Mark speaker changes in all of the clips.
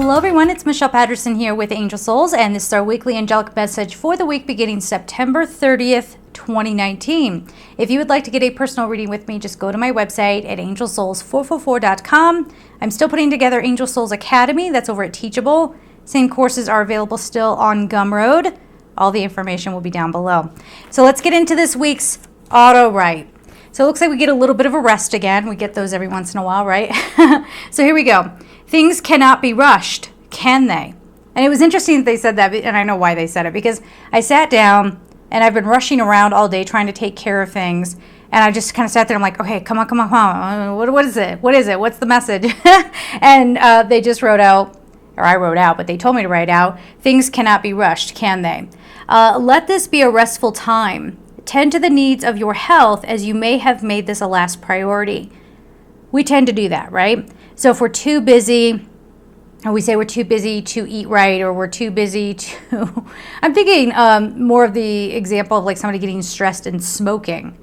Speaker 1: Hello everyone, it's Michelle Patterson here with Angel Souls, and this is our weekly angelic message for the week beginning September 30th, 2019. If you would like to get a personal reading with me, just go to my website at angelsouls444.com. I'm still putting together Angel Souls Academy. That's over at Teachable. Same courses are available still on Gumroad. All the information will be down below. So let's get into this week's auto write. So it looks like we get a little bit of a rest again. We get those every once in a while, right? So here we go. Things cannot be rushed, can they? And it was interesting that they said that, and I know why they said it, because I sat down and I've been rushing around all day trying to take care of things, and I just kind of sat there. I'm like, okay, come on. What is it? What's the message? And they just wrote out, or I wrote out, but they told me to write out, things cannot be rushed, can they? Let this be a restful time. Tend to the needs of your health, as you may have made this a last priority. We tend to do that, right? So if we're too busy, or we say we're too busy to eat right, or we're too busy to, I'm thinking more of the example of like somebody getting stressed and smoking.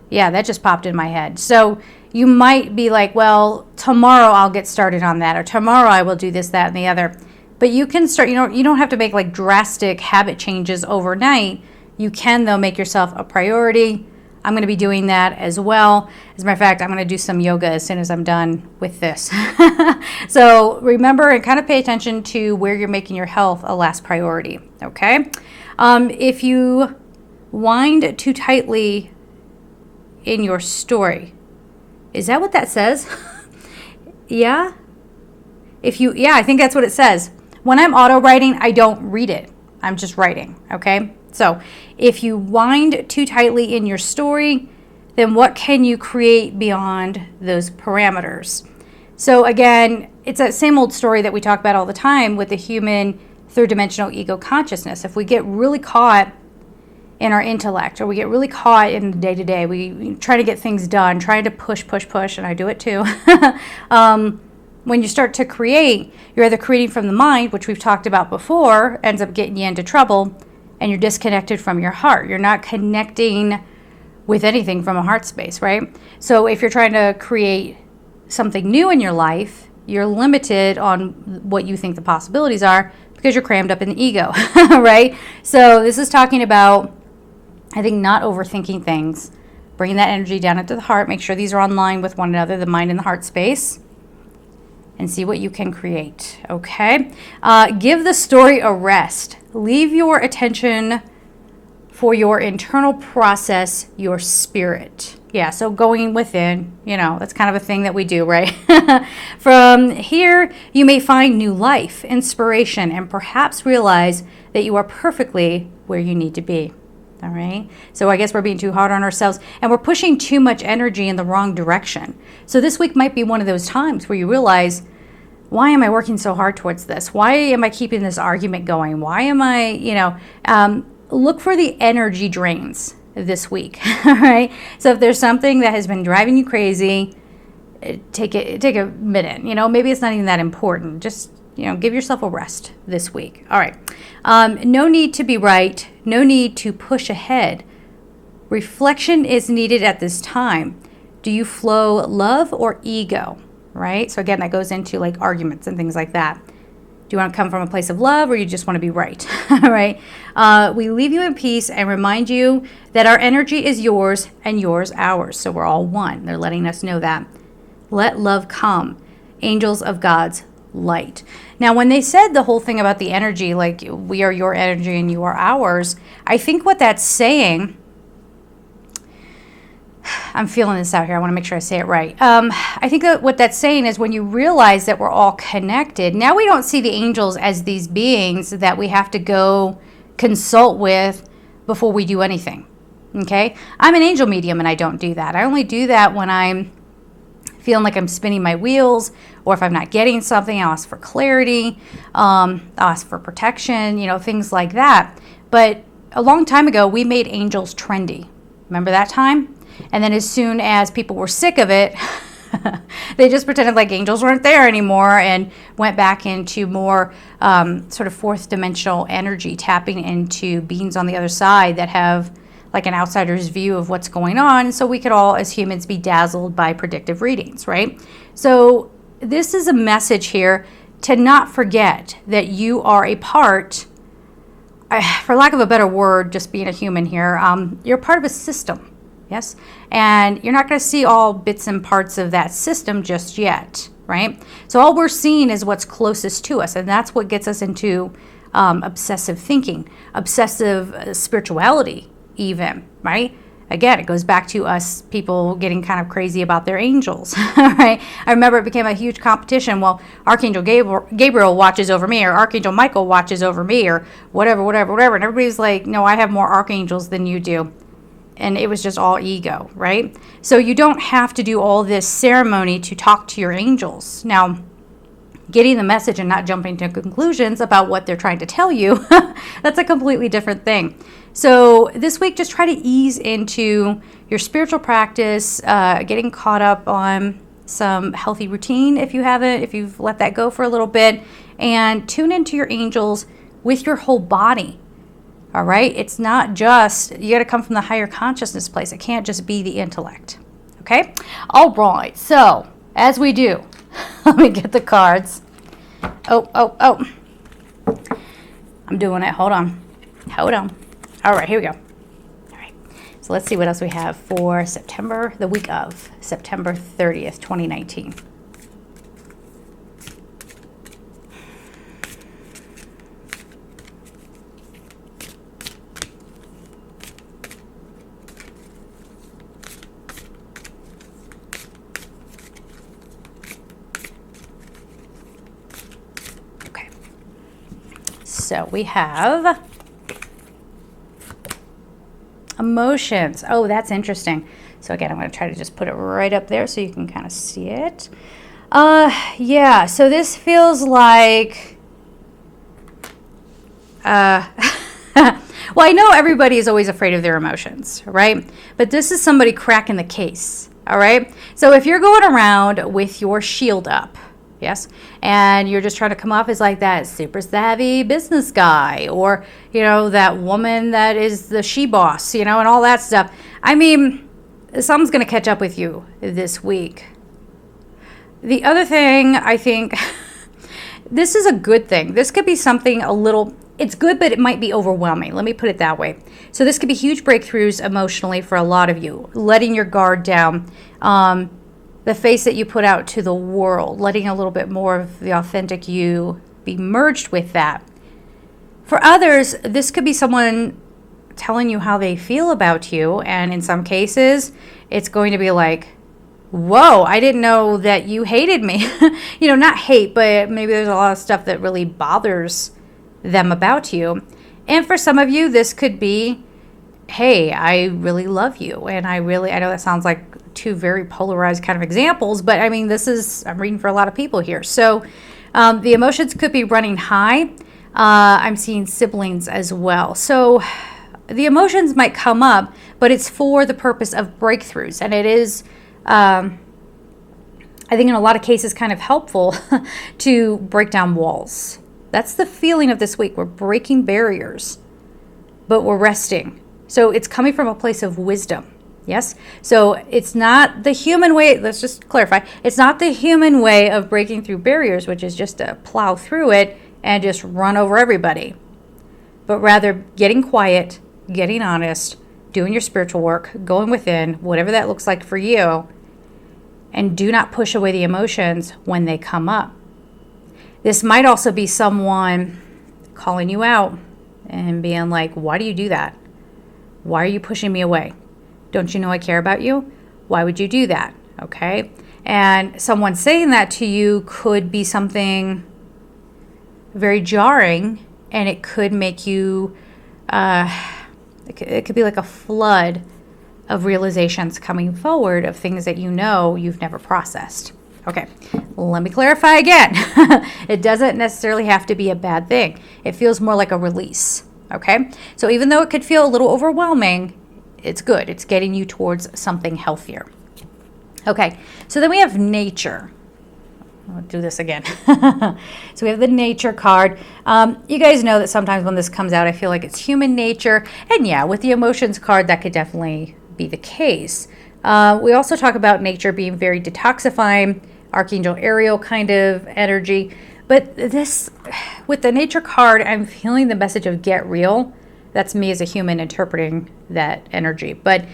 Speaker 1: Yeah, that just popped in my head. So you might be like, well, tomorrow I'll get started on that, or tomorrow I will do this, that, and the other. But you can start, you don't have to make like drastic habit changes overnight. You can, though, make yourself a priority. I'm going to be doing that as well. As a matter of fact, I'm going to do some yoga as soon as I'm done with this. So remember and kind of pay attention to where you're making your health a last priority, okay? If you wind too tightly in your story, is that what that says? Yeah? Yeah, I think that's what it says. When I'm auto writing, I don't read it. I'm just writing, okay? So if you wind too tightly in your story, then what can you create beyond those parameters? So again, it's that same old story that we talk about all the time with the human third dimensional ego consciousness. If we get really caught in our intellect, or we get really caught in the day-to-day, we try to get things done, trying to push, and I do it too. When you start to create, you're either creating from the mind, which we've talked about before, ends up getting you into trouble, and you're disconnected from your heart. You're not connecting with anything from a heart space, right? So if you're trying to create something new in your life, you're limited on what you think the possibilities are because you're crammed up in the ego, right? So this is talking about, I think, not overthinking things, bringing that energy down into the heart, make sure these are online with one another, the mind and the heart space, and see what you can create, okay? Give the story a rest. Leave your attention for your internal process, your spirit. Yeah, so going within, that's kind of a thing that we do, right? From here, you may find new life, inspiration, and perhaps realize that you are perfectly where you need to be. All right. So I guess we're being too hard on ourselves, and we're pushing too much energy in the wrong direction. So this week might be one of those times where you realize, why am I working so hard towards this? Why am I keeping this argument going? Why am I, look for the energy drains this week. All right. So if there's something that has been driving you crazy, take a minute. Maybe it's not even that important. Just give yourself a rest this week. All right. No need to be right. No need to push ahead. Reflection is needed at this time. Do you flow love or ego? Right? So again, that goes into like arguments and things like that. Do you want to come from a place of love, or you just want to be right? All right. We leave you in peace and remind you that our energy is yours and yours ours. So we're all one. They're letting us know that. Let love come. Angels of God's light. Now, when they said the whole thing about the energy, like we are your energy and you are ours, I think what that's saying, I'm feeling this out here. I want to make sure I say it right. I think that what that's saying is when you realize that we're all connected, now we don't see the angels as these beings that we have to go consult with before we do anything. Okay? I'm an angel medium and I don't do that. I only do that when I'm feeling like I'm spinning my wheels, or if I'm not getting something, I'll ask for clarity, I'll ask for protection, things like that. But a long time ago, we made angels trendy. Remember that time? And then as soon as people were sick of it, they just pretended like angels weren't there anymore and went back into more sort of fourth dimensional energy, tapping into beings on the other side that have like an outsider's view of what's going on, so we could all as humans be dazzled by predictive readings, right? So this is a message here. to not forget that you are a part, for lack of a better word, just being a human here, you're part of a system, yes? And you're not going to see all bits and parts of that system just yet, right? So all we're seeing is what's closest to us, and that's what gets us into obsessive thinking, obsessive spirituality even, right? Again, it goes back to us people getting kind of crazy about their angels, right? I remember it became a huge competition. Well, Archangel Gabriel watches over me, or Archangel Michael watches over me, or whatever. And everybody's like, no, I have more archangels than you do. And it was just all ego, right? So you don't have to do all this ceremony to talk to your angels. Now, getting the message and not jumping to conclusions about what they're trying to tell you, that's a completely different thing. So this week, just try to ease into your spiritual practice, getting caught up on some healthy routine if you haven't, if you've let that go for a little bit, and tune into your angels with your whole body. All right? It's not just, you got to come from the higher consciousness place. It can't just be the intellect. Okay? All right. So as we do, let me get the cards. Oh. I'm doing it. Hold on. All right, here we go. All right, so let's see what else we have for September, the week of September 30th, 2019. Okay, so we have emotions. Oh, that's interesting. So again, I'm going to try to just put it right up there so you can kind of see it. Yeah, so this feels like, well, I know everybody is always afraid of their emotions, right? But this is somebody cracking the case, all right? So if you're going around with your shield up, yes, and you're just trying to come off as like that super savvy business guy, or, you know, that woman that is the she boss, you know, and all that stuff. I mean, something's going to catch up with you this week. The other thing, I think, this is a good thing. This could be something a little, it's good, but it might be overwhelming. Let me put it that way. So this could be huge breakthroughs emotionally for a lot of you, letting your guard down, the face that you put out to the world, letting a little bit more of the authentic you be merged with that. For others, this could be someone telling you how they feel about you, and in some cases, it's going to be like, whoa, I didn't know that you hated me. You know, not hate, but maybe there's a lot of stuff that really bothers them about you. And for some of you, this could be, hey, I really love you, and I know that sounds like two very polarized kind of examples, but I mean, I'm reading for a lot of people here. So the emotions could be running high. I'm seeing siblings as well. So the emotions might come up, but it's for the purpose of breakthroughs. And it is, I think in a lot of cases, kind of helpful to break down walls. That's the feeling of this week. We're breaking barriers, but we're resting. So it's coming from a place of wisdom. Yes? So it's not the human way, let's just clarify, it's not the human way of breaking through barriers, which is just to plow through it and just run over everybody. But rather getting quiet, getting honest, doing your spiritual work, going within, whatever that looks like for you, and do not push away the emotions when they come up. This might also be someone calling you out and being like, why do you do that? Why are you pushing me away? Don't you know I care about you? Why would you do that? Okay. And someone saying that to you could be something very jarring, and it could make you, it could be like a flood of realizations coming forward of things that you know you've never processed. Okay, let me clarify again. It doesn't necessarily have to be a bad thing. It feels more like a release. Okay, so even though it could feel a little overwhelming, it's good. It's getting you towards something healthier. Okay, so then we have nature. I'll do this again. So we have the nature card. You guys know that sometimes when this comes out, I feel like it's human nature. And yeah, with the emotions card, that could definitely be the case. We also talk about nature being very detoxifying, Archangel Ariel kind of energy. But this, with the nature card, I'm feeling the message of get real. That's me as a human interpreting that energy. But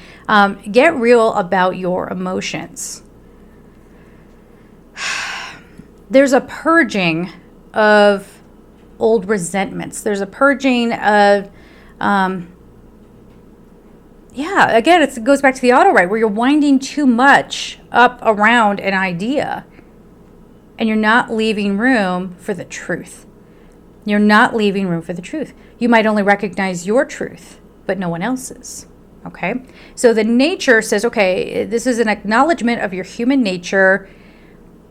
Speaker 1: get real about your emotions. There's a purging of old resentments. There's a purging of, again, it goes back to the auto right, where you're winding too much up around an idea and you're not leaving room for the truth. You're not leaving room for the truth. You might only recognize your truth, but no one else's. Okay? So the nature says, okay, this is an acknowledgement of your human nature.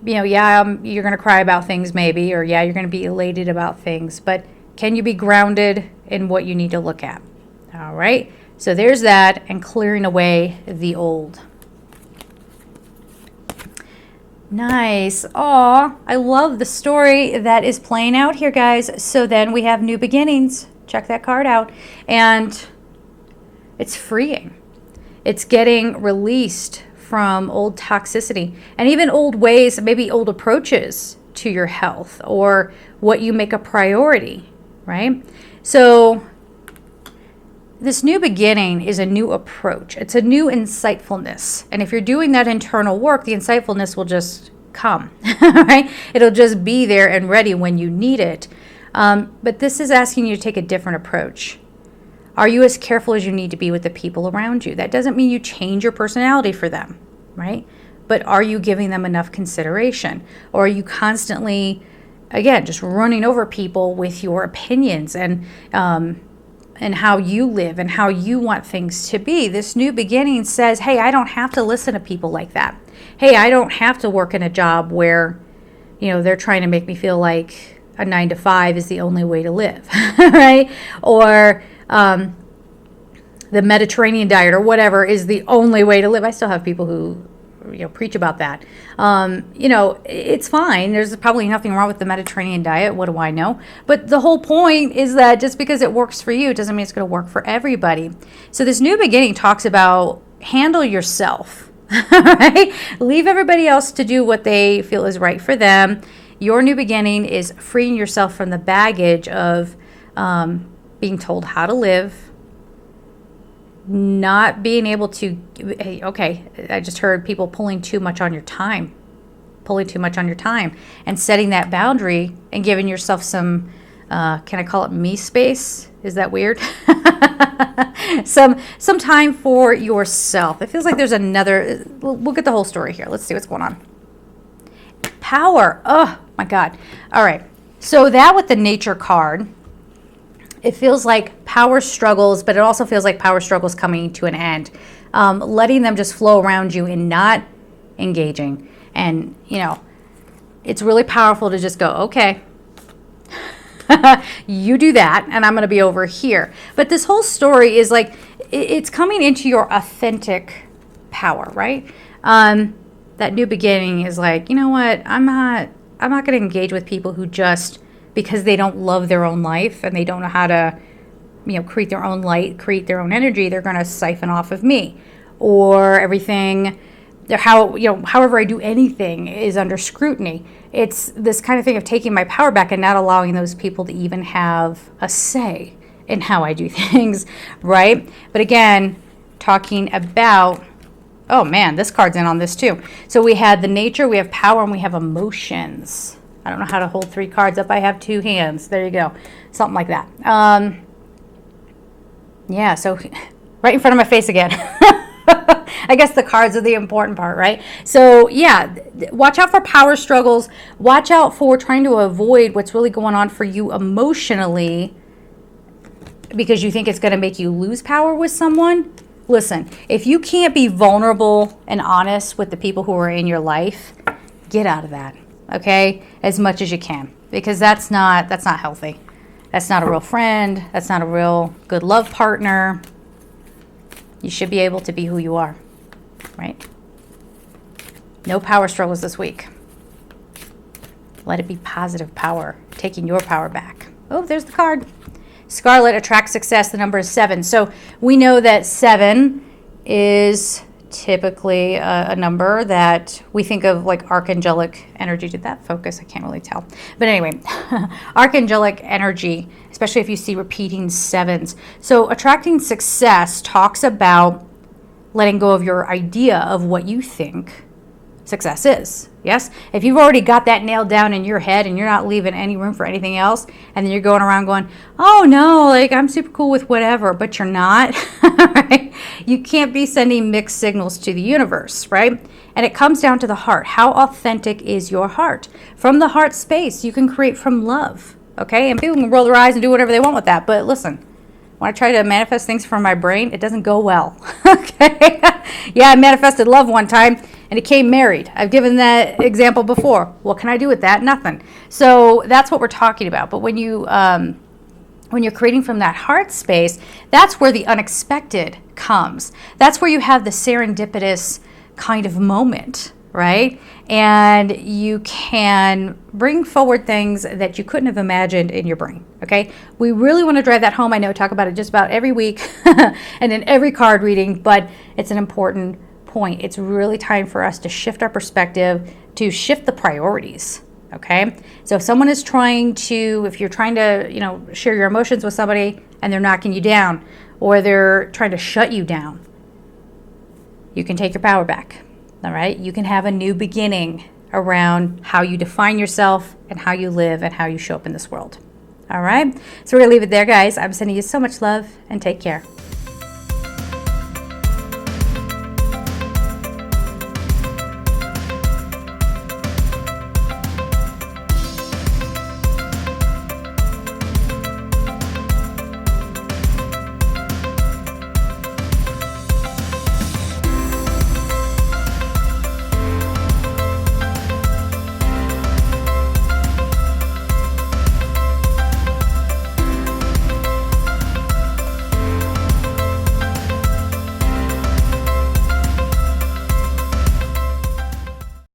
Speaker 1: You know, you're going to cry about things maybe, or you're going to be elated about things, but can you be grounded in what you need to look at? All right? So there's that, and clearing away the old. Nice. Aw, I love the story that is playing out here, guys. So then we have new beginnings. Check that card out. And it's freeing. It's getting released from old toxicity and even old ways, maybe old approaches to your health or what you make a priority, right? So this new beginning is a new approach. It's a new insightfulness. And if you're doing that internal work, the insightfulness will just come, right? It'll just be there and ready when you need it. But this is asking you to take a different approach. Are you as careful as you need to be with the people around you? That doesn't mean you change your personality for them, right? But are you giving them enough consideration? Or are you constantly, again, just running over people with your opinions and how you live and how you want things to be? This new beginning says, hey, I don't have to listen to people like that. Hey, I don't have to work in a job where, you know, they're trying to make me feel like a 9 to 5 is the only way to live, right? Or the Mediterranean diet or whatever is the only way to live. I still have people who, you know, preach about that. You know, it's fine. There's probably nothing wrong with the Mediterranean diet. What do I know? But the whole point is that just because it works for you doesn't mean it's going to work for everybody. So this new beginning talks about handle yourself, right? Leave everybody else to do what they feel is right for them. Your new beginning is freeing yourself from the baggage of being told how to live, not being able to, okay, I just heard people pulling too much on your time, and setting that boundary and giving yourself some, can I call it me space? Is that weird? some time for yourself. It feels like there's another, we'll get the whole story here. Let's see what's going on. Power. Oh my God. All right. So that with the nature card, it feels like power struggles, but it also feels like power struggles coming to an end. Letting them just flow around you and not engaging. And, you know, it's really powerful to just go, okay, you do that, and I'm going to be over here. But this whole story is like, it's coming into your authentic power, right? That new beginning is like, you know what, I'm not going to engage with people who just, because they don't love their own life and they don't know how to, you know, create their own light, create their own energy, they're going to siphon off of me. Or everything, however I do anything is under scrutiny. It's this kind of thing of taking my power back and not allowing those people to even have a say in how I do things, right? But again, talking about, oh man, this card's in on this too. So we had the nature, we have power, and we have emotions. I don't know how to hold 3 cards up. I have 2 hands. There you go. Something like that. Yeah, so right in front of my face again. I guess the cards are the important part, right? So yeah, watch out for power struggles. Watch out for trying to avoid what's really going on for you emotionally because you think it's going to make you lose power with someone. Listen, if you can't be vulnerable and honest with the people who are in your life, get out of that, okay? As much as you can, because that's not healthy. That's not a real friend. That's not a real good love partner. You should be able to be who you are, right? No power struggles this week. Let it be positive power, taking your power back. Oh, there's the card. Scarlet attracts success. The number is 7. So we know that 7 is typically a number that we think of like archangelic energy. Did that focus? I can't really tell. But anyway, archangelic energy, especially if you see repeating 7s. So attracting success talks about letting go of your idea of what you think success is. Yes? If you've already got that nailed down in your head and you're not leaving any room for anything else, and then you're going around going, oh no, like I'm super cool with whatever, but you're not, right? You can't be sending mixed signals to the universe, right? And it comes down to the heart. How authentic is your heart? From the heart space, you can create from love, okay? And people can roll their eyes and do whatever they want with that, but listen, when I try to manifest things from my brain, it doesn't go well, okay? Yeah, I manifested love one time, and it came married. I've given that example before. What can I do with that? Nothing. So that's what we're talking about. But when you're creating from that heart space, that's where the unexpected comes. That's where you have the serendipitous kind of moment, right? And you can bring forward things that you couldn't have imagined in your brain, okay? We really want to drive that home. I know I talk about it just about every week and in every card reading, but it's an important point. It's really time for us to shift our perspective, to shift the priorities, okay? So if someone is trying to, if you're trying to, share your emotions with somebody and they're knocking you down, or they're trying to shut you down, you can take your power back, all right? You can have a new beginning around how you define yourself and how you live and how you show up in this world, all right? So we're gonna leave it there, guys. I'm sending you so much love, and take care.